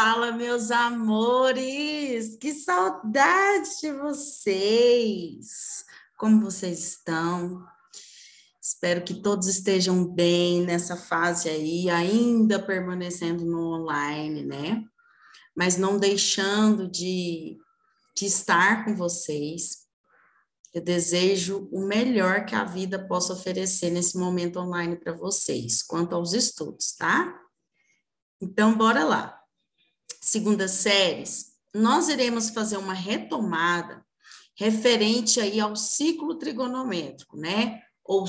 Fala, meus amores! Que saudade de vocês! Como vocês estão? Espero que todos estejam bem nessa fase aí, ainda permanecendo no online, né? Mas não deixando de estar com vocês. Eu desejo o melhor que a vida possa oferecer nesse momento online para vocês, quanto aos estudos, tá? Então, bora lá. Segundas séries, nós iremos fazer uma retomada referente aí ao ciclo trigonométrico, né? Ou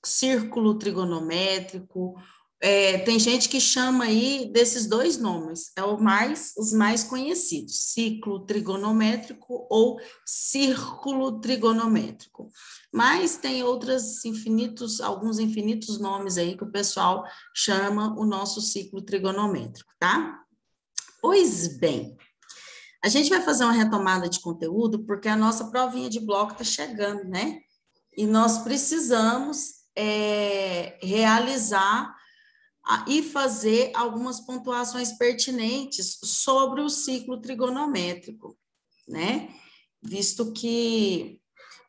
círculo trigonométrico. Tem gente que chama aí desses dois nomes, os mais conhecidos, ciclo trigonométrico ou círculo trigonométrico. Mas tem alguns infinitos nomes aí que o pessoal chama o nosso ciclo trigonométrico, tá? Pois bem, a gente vai fazer uma retomada de conteúdo porque a nossa provinha de bloco está chegando, né? E nós precisamos realizar e fazer algumas pontuações pertinentes sobre o ciclo trigonométrico, né? Visto que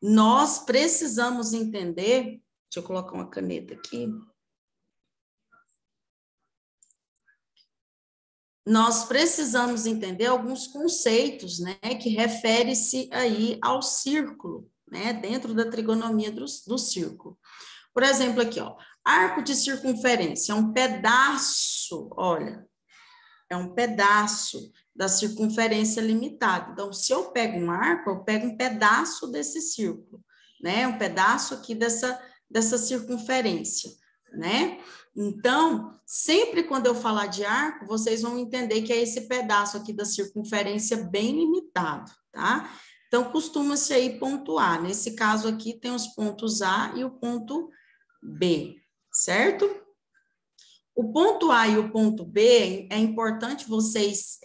nós precisamos entender, deixa eu colocar uma caneta aqui. Nós precisamos entender alguns conceitos, né, que refere-se aí ao círculo, né, dentro da trigonomia do círculo. Por exemplo, aqui, ó, arco de circunferência, é um pedaço, olha, é um pedaço da circunferência limitada. Então, se eu pego um arco, eu pego um pedaço desse círculo, né, um pedaço aqui dessa circunferência, né? Então, sempre quando eu falar de arco, vocês vão entender que é esse pedaço aqui da circunferência bem limitado, tá? Então, costuma-se aí pontuar. Nesse caso aqui, tem os pontos A e o ponto B, certo? O ponto A e o ponto B, é importante vocês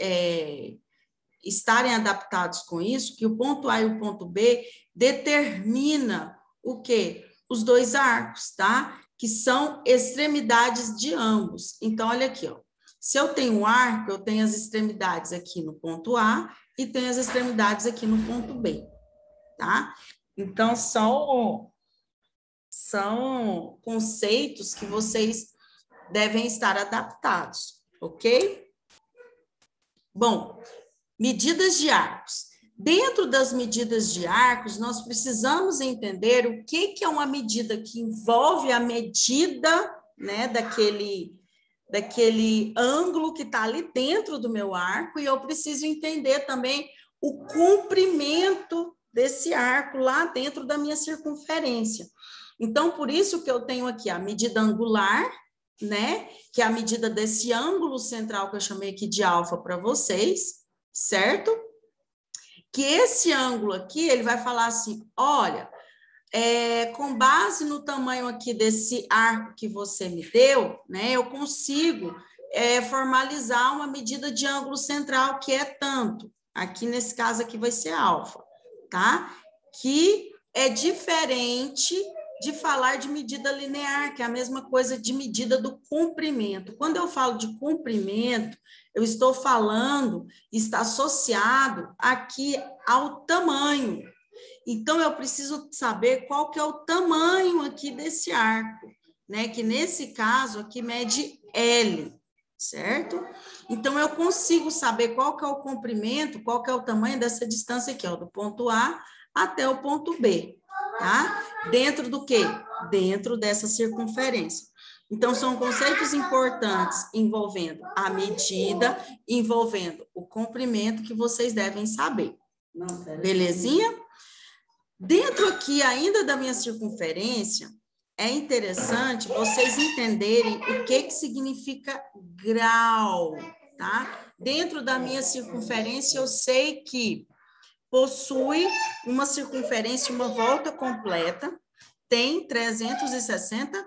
estarem adaptados com isso, que o ponto A e o ponto B determina o quê? Os dois arcos, tá? Que são extremidades de ambos. Então, olha aqui, ó. Se eu tenho um arco, eu tenho as extremidades aqui no ponto A e tenho as extremidades aqui no ponto B, tá? Então, são conceitos que vocês devem estar adaptados, ok? Bom, medidas de arcos. Dentro das medidas de arcos, nós precisamos entender o que é uma medida que envolve a medida, né, daquele ângulo que está ali dentro do meu arco, e eu preciso entender também o comprimento desse arco lá dentro da minha circunferência. Então, por isso que eu tenho aqui a medida angular, né, que é a medida desse ângulo central que eu chamei aqui de alfa para vocês, certo? Que esse ângulo aqui, ele vai falar assim, olha, com base no tamanho aqui desse arco que você me deu, né, eu consigo formalizar uma medida de ângulo central que é tanto. Aqui, nesse caso aqui, vai ser alfa, tá? Que é diferente de falar de medida linear, que é a mesma coisa de medida do comprimento. Quando eu falo de comprimento, eu estou falando, está associado aqui ao tamanho. Então, eu preciso saber qual que é o tamanho aqui desse arco, né? Que nesse caso aqui mede L, certo? Então, eu consigo saber qual que é o comprimento, qual que é o tamanho dessa distância aqui, ó, do ponto A até o ponto B, tá? Dentro do quê? Dentro dessa circunferência. Então, são conceitos importantes envolvendo a medida, envolvendo o comprimento que vocês devem saber. Belezinha? Dentro aqui ainda da minha circunferência, é interessante vocês entenderem o que significa grau, tá? Dentro da minha circunferência, eu sei que possui uma circunferência, uma volta completa, tem 360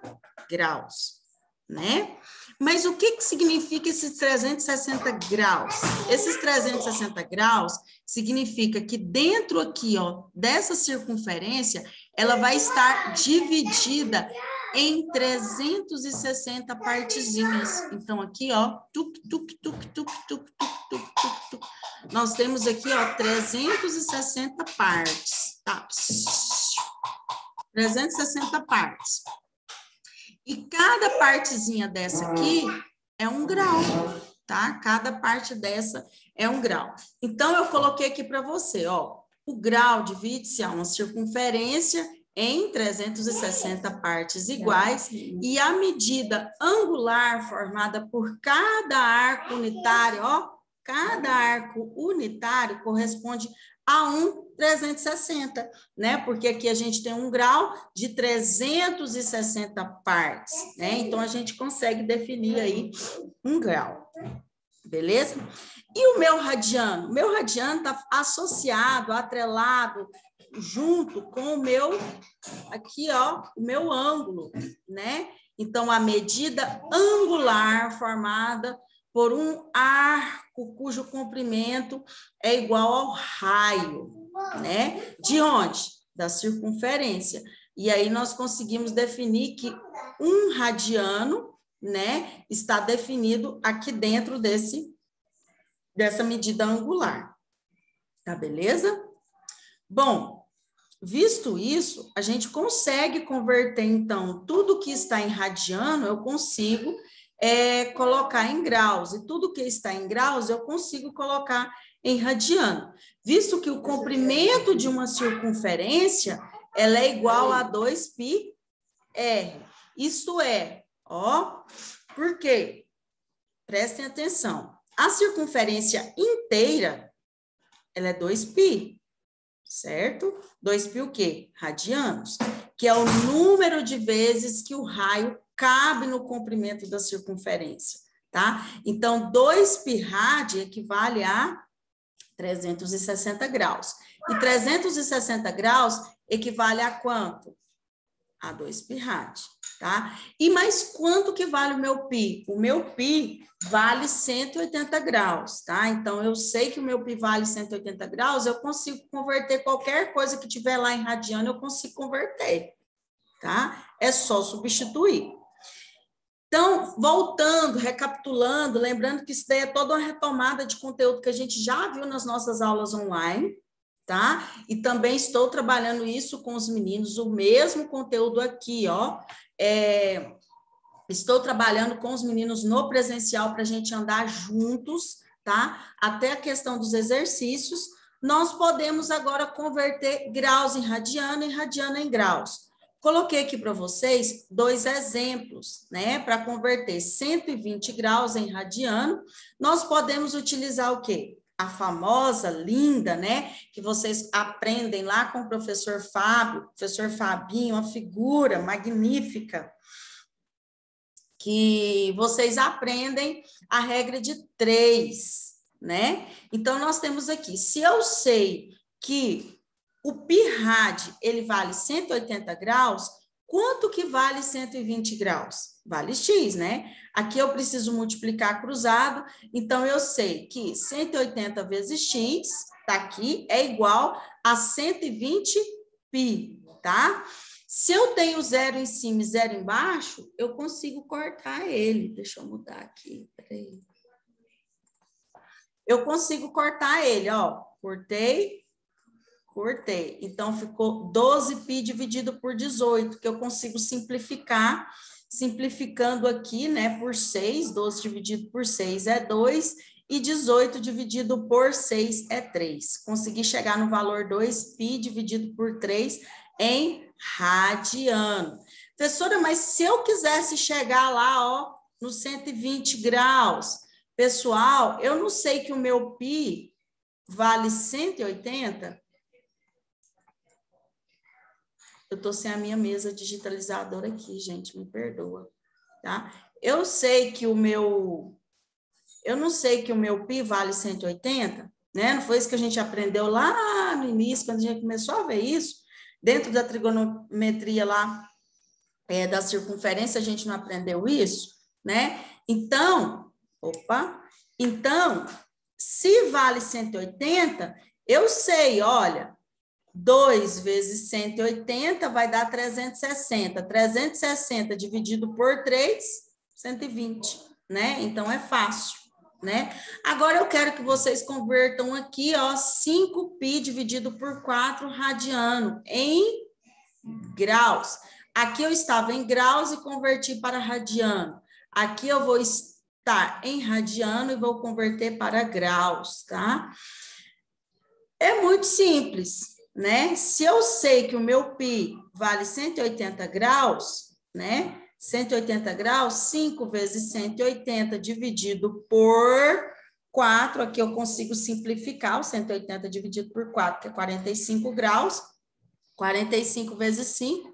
graus, né? Mas o que significa esses 360 graus? Esses 360 graus significa que dentro aqui, ó, dessa circunferência, ela vai estar dividida em 360 partezinhas. Então, aqui, ó, nós temos aqui, ó, 360 partes, tá? 360 partes. E cada partezinha dessa aqui é um grau, tá? Cada parte dessa é um grau. Então, eu coloquei aqui para você, ó, o grau divide-se a uma circunferência em 360 partes iguais e a medida angular formada por cada arco unitário, ó, cada arco unitário corresponde a um 360, né? Porque aqui a gente tem um grau de 360 partes, né? Então, a gente consegue definir aí um grau, beleza? E o meu radiano? O meu radiano está associado, atrelado, junto com o meu, aqui, ó, o meu ângulo, né? Então, a medida angular formada por um arco cujo comprimento é igual ao raio, né? De onde? Da circunferência. E aí nós conseguimos definir que um radiano, né, está definido aqui dentro dessa medida angular. Tá, beleza? Bom, visto isso, a gente consegue converter, então, tudo que está em radiano, eu consigo colocar em graus, e tudo que está em graus, eu consigo colocar em radiano. Visto que o comprimento de uma circunferência, ela é igual a 2πr. Isto é, ó, por quê? Prestem atenção. A circunferência inteira, ela é 2π, certo? 2π o quê? Radianos, que é o número de vezes que o raio cabe no comprimento da circunferência, tá? Então, 2π rad equivale a 360 graus. E 360 graus equivale a quanto? A 2π rad, tá? E mais quanto que vale o meu π? O meu π vale 180 graus, tá? Então, eu sei que o meu π vale 180 graus, eu consigo converter qualquer coisa que tiver lá em radiano, eu consigo converter, tá? É só substituir. Então, voltando, recapitulando, lembrando que isso daí é toda uma retomada de conteúdo que a gente já viu nas nossas aulas online, tá? E também estou trabalhando isso com os meninos, o mesmo conteúdo aqui, ó. Estou trabalhando com os meninos no presencial para a gente andar juntos, tá? Até a questão dos exercícios. Nós podemos agora converter graus em radiano e radiano em graus. Coloquei aqui para vocês 2 exemplos, né? Para converter 120 graus em radiano, nós podemos utilizar o quê? A famosa, linda, né? Que vocês aprendem lá com o professor Fábio, professor Fabinho, uma figura magnífica, que vocês aprendem a regra de 3, né? Então, nós temos aqui, se eu sei que o π-rad, ele vale 180 graus, quanto que vale 120 graus? Vale x, né? Aqui eu preciso multiplicar cruzado, então eu sei que 180 vezes x, tá aqui, é igual a 120π, tá? Se eu tenho 0 em cima e 0 embaixo, eu consigo cortar ele. Deixa eu mudar aqui, peraí. Eu consigo cortar ele, ó. Cortei. Então, ficou 12π dividido por 18, que eu consigo simplificar. Simplificando aqui, né, por 6, 12 dividido por 6 é 2, e 18 dividido por 6 é 3. Consegui chegar no valor 2π dividido por 3 em radiano. Professora, mas se eu quisesse chegar lá, ó, no 120 graus, pessoal, eu não sei que o meu π vale 180. Eu tô sem a minha mesa digitalizadora aqui, gente, me perdoa, tá? Eu não sei que o meu π vale 180, né? Não foi isso que a gente aprendeu lá no início, quando a gente começou a ver isso, dentro da trigonometria lá, da circunferência, a gente não aprendeu isso, né? Então, se vale 180, eu sei, olha, 2 vezes 180 vai dar 360. 360 dividido por 3, 120, né? Então, é fácil, né? Agora, eu quero que vocês convertam aqui, ó, 5π dividido por 4 radiano em graus. Aqui eu estava em graus e converti para radiano. Aqui eu vou estar em radiano e vou converter para graus, tá? É muito simples, né? Se eu sei que o meu π vale 180 graus, né? 180 graus, 5 vezes 180 dividido por 4, aqui eu consigo simplificar, o 180 dividido por 4, que é 45 graus, 45 vezes 5,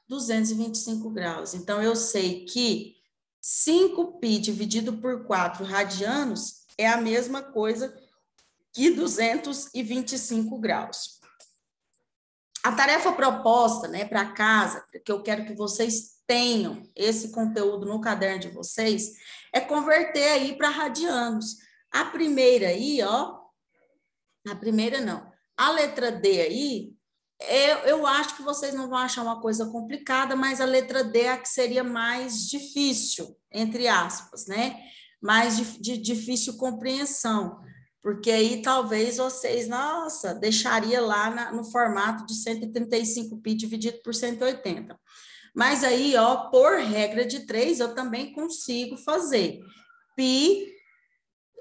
225 graus. Então, eu sei que 5π dividido por 4 radianos é a mesma coisa que 225 graus. A tarefa proposta, né, para casa, que eu quero que vocês tenham esse conteúdo no caderno de vocês, é converter aí para radianos. A primeira aí, ó, a primeira não, a letra D aí, eu acho que vocês não vão achar uma coisa complicada, mas a letra D é a que seria mais difícil, entre aspas, né? Mais de difícil compreensão, porque aí talvez vocês, nossa, deixaria lá no formato de 135π dividido por 180. Mas aí, ó, por regra de 3, eu também consigo fazer. Π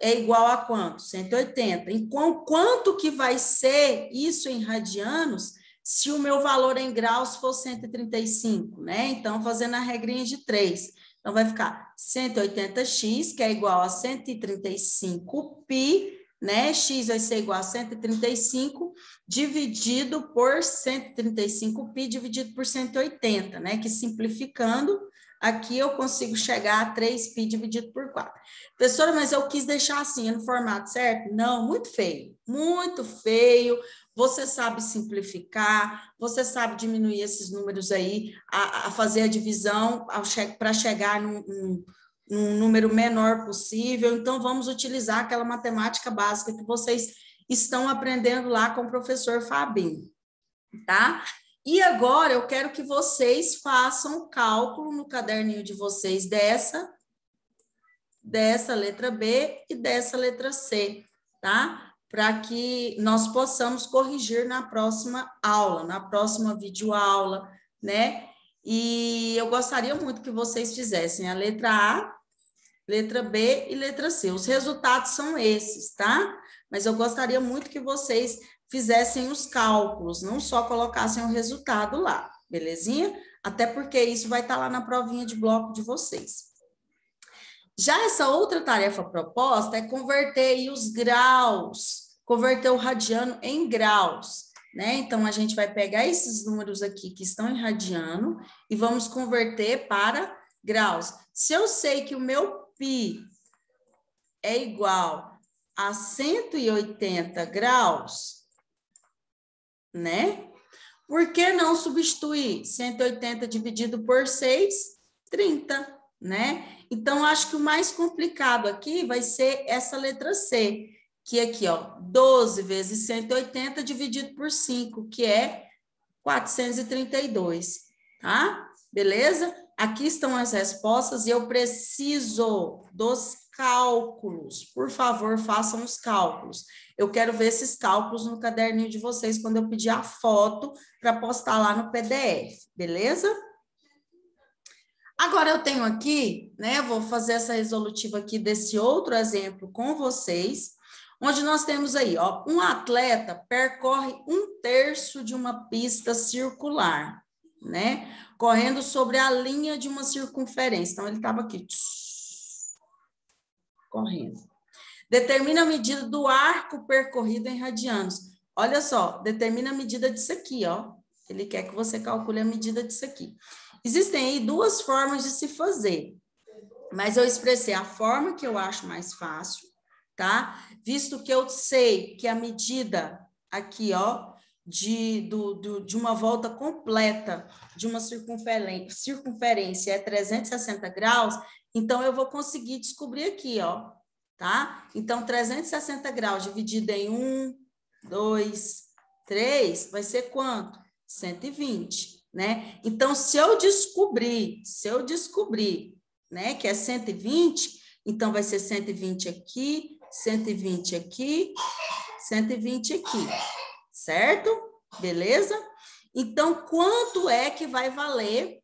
é igual a quanto? 180. Então, quanto que vai ser isso em radianos se o meu valor em graus for 135, né? Então, fazendo a regrinha de 3. Então, vai ficar 180x, que é igual a 135π, né? X vai ser igual a 135 dividido por 135π dividido por 180, né? Que simplificando, aqui eu consigo chegar a 3π dividido por 4. Professora, mas eu quis deixar assim, no formato certo? Não, muito feio, muito feio. Você sabe simplificar, você sabe diminuir esses números aí, a fazer a divisão para chegar num número menor possível. Então, vamos utilizar aquela matemática básica que vocês estão aprendendo lá com o professor Fabinho, tá? E agora eu quero que vocês façam o cálculo no caderninho de vocês dessa letra B e dessa letra C, tá? Para que nós possamos corrigir na próxima aula, na próxima videoaula, né? E eu gostaria muito que vocês fizessem a letra A, letra B e letra C. Os resultados são esses, tá? Mas eu gostaria muito que vocês fizessem os cálculos, não só colocassem o resultado lá, belezinha? Até porque isso vai estar lá na provinha de bloco de vocês. Já essa outra tarefa proposta é converter aí os graus, converter o radiano em graus, né? Então, a gente vai pegar esses números aqui que estão em radiano e vamos converter para graus. Se eu sei que o meu π é igual a 180 graus, né? Por que não substituir 180 dividido por 6? 30, né? Então, acho que o mais complicado aqui vai ser essa letra C, que é aqui, ó, 12 vezes 180 dividido por 5, que é 432, tá? Beleza? Aqui estão as respostas e eu preciso dos cálculos. Por favor, façam os cálculos. Eu quero ver esses cálculos no caderninho de vocês quando eu pedir a foto para postar lá no PDF, beleza? Agora eu tenho aqui, né, vou fazer essa resolutiva aqui desse outro exemplo com vocês, onde nós temos aí, ó, um atleta percorre 1/3 de uma pista circular, né, correndo sobre a linha de uma circunferência. Então, ele estava aqui, correndo. Determina a medida do arco percorrido em radianos. Olha só, determina a medida disso aqui, ó. Ele quer que você calcule a medida disso aqui. Existem aí duas formas de se fazer, mas eu expressei a forma que eu acho mais fácil, tá? Visto que eu sei que a medida aqui, ó, de uma volta completa de uma circunferência é 360 graus, então eu vou conseguir descobrir aqui, ó, tá? Então, 360 graus dividido em 1, 2, 3 vai ser quanto? 120, né? Então, se eu descobrir, né, que é 120, então vai ser 120 aqui, 120 aqui, 120 aqui, certo? Beleza? Então, quanto é que vai valer?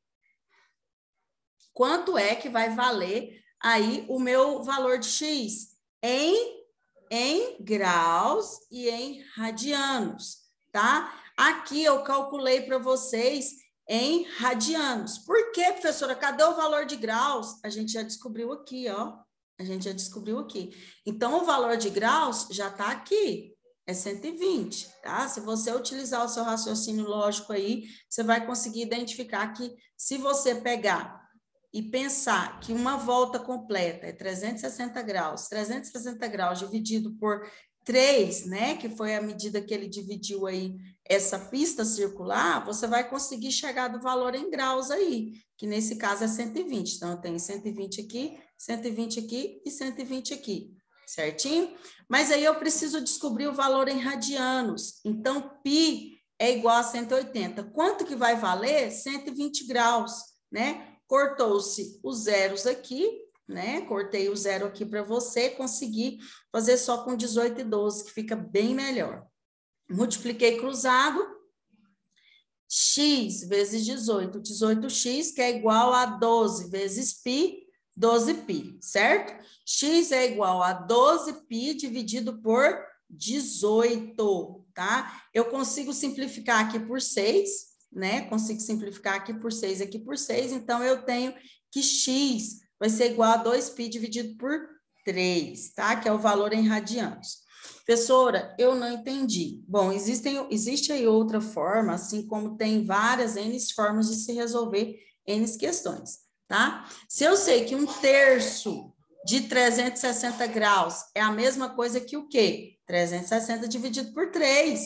Quanto é que vai valer aí o meu valor de X? Em graus e em radianos, tá? Aqui eu calculei para vocês em radianos. Por quê, professora? Cadê o valor de graus? A gente já descobriu aqui, ó. A gente já descobriu aqui. Então, o valor de graus já está aqui. É 120, tá? Se você utilizar o seu raciocínio lógico aí, você vai conseguir identificar que se você pegar e pensar que uma volta completa é 360 graus, 360 graus dividido por 3, né, que foi a medida que ele dividiu aí essa pista circular, você vai conseguir chegar do valor em graus aí, que nesse caso é 120. Então, eu tenho 120 aqui, 120 aqui e 120 aqui, certinho? Mas aí eu preciso descobrir o valor em radianos. Então, π é igual a 180. Quanto que vai valer? 120 graus, né? Cortou-se os zeros aqui, né? Cortei o zero aqui para você conseguir fazer só com 18 e 12, que fica bem melhor. Multipliquei cruzado, x vezes 18, 18x, que é igual a 12 vezes π, 12π, certo? X é igual a 12π dividido por 18, tá? Eu consigo simplificar aqui por 6, né? Consigo simplificar aqui por 6, aqui por 6, então eu tenho que x vai ser igual a 2π dividido por 3, tá? Que é o valor em radianos. Professora, eu não entendi. Bom, existe aí outra forma, assim como tem várias N formas de se resolver N questões, tá? Se eu sei que 1/3 de 360 graus é a mesma coisa que o quê? 360 dividido por 3.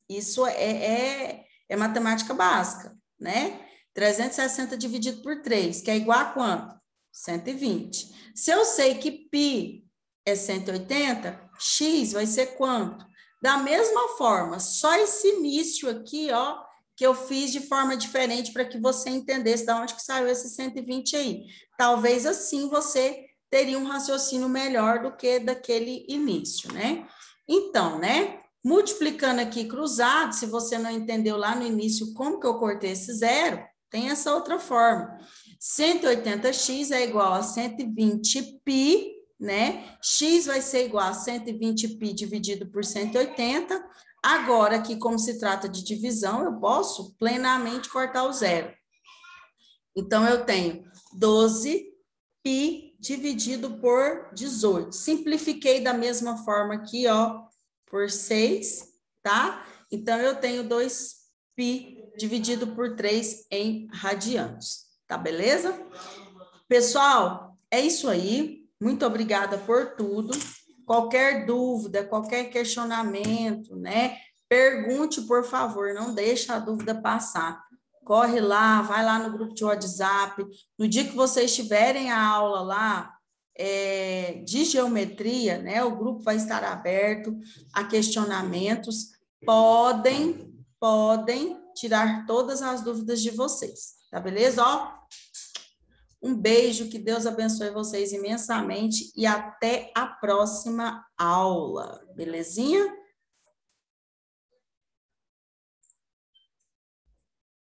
Isso é matemática básica, né? 360 dividido por 3, que é igual a quanto? 120. Se eu sei que π é 180, x vai ser quanto? Da mesma forma, só esse início aqui, ó, que eu fiz de forma diferente para que você entendesse de onde que saiu esse 120 aí. Talvez assim você teria um raciocínio melhor do que daquele início, né? Então, né? Multiplicando aqui cruzado, se você não entendeu lá no início como que eu cortei esse zero, tem essa outra forma. 180x é igual a 120π, né? X vai ser igual a 120π dividido por 180. Agora, aqui, como se trata de divisão, eu posso plenamente cortar o zero. Então, eu tenho 12π dividido por 18. Simplifiquei da mesma forma aqui, ó, por 6, tá? Então, eu tenho 2π dividido por 3 em radianos, tá beleza? Pessoal, é isso aí. Muito obrigada por tudo. Qualquer dúvida, qualquer questionamento, né? Pergunte, por favor, não deixe a dúvida passar. Corre lá, vai lá no grupo de WhatsApp. No dia que vocês tiverem a aula lá de geometria, né? O grupo vai estar aberto a questionamentos. Podem tirar todas as dúvidas de vocês, tá beleza? Ó, um beijo, que Deus abençoe vocês imensamente e até a próxima aula, belezinha?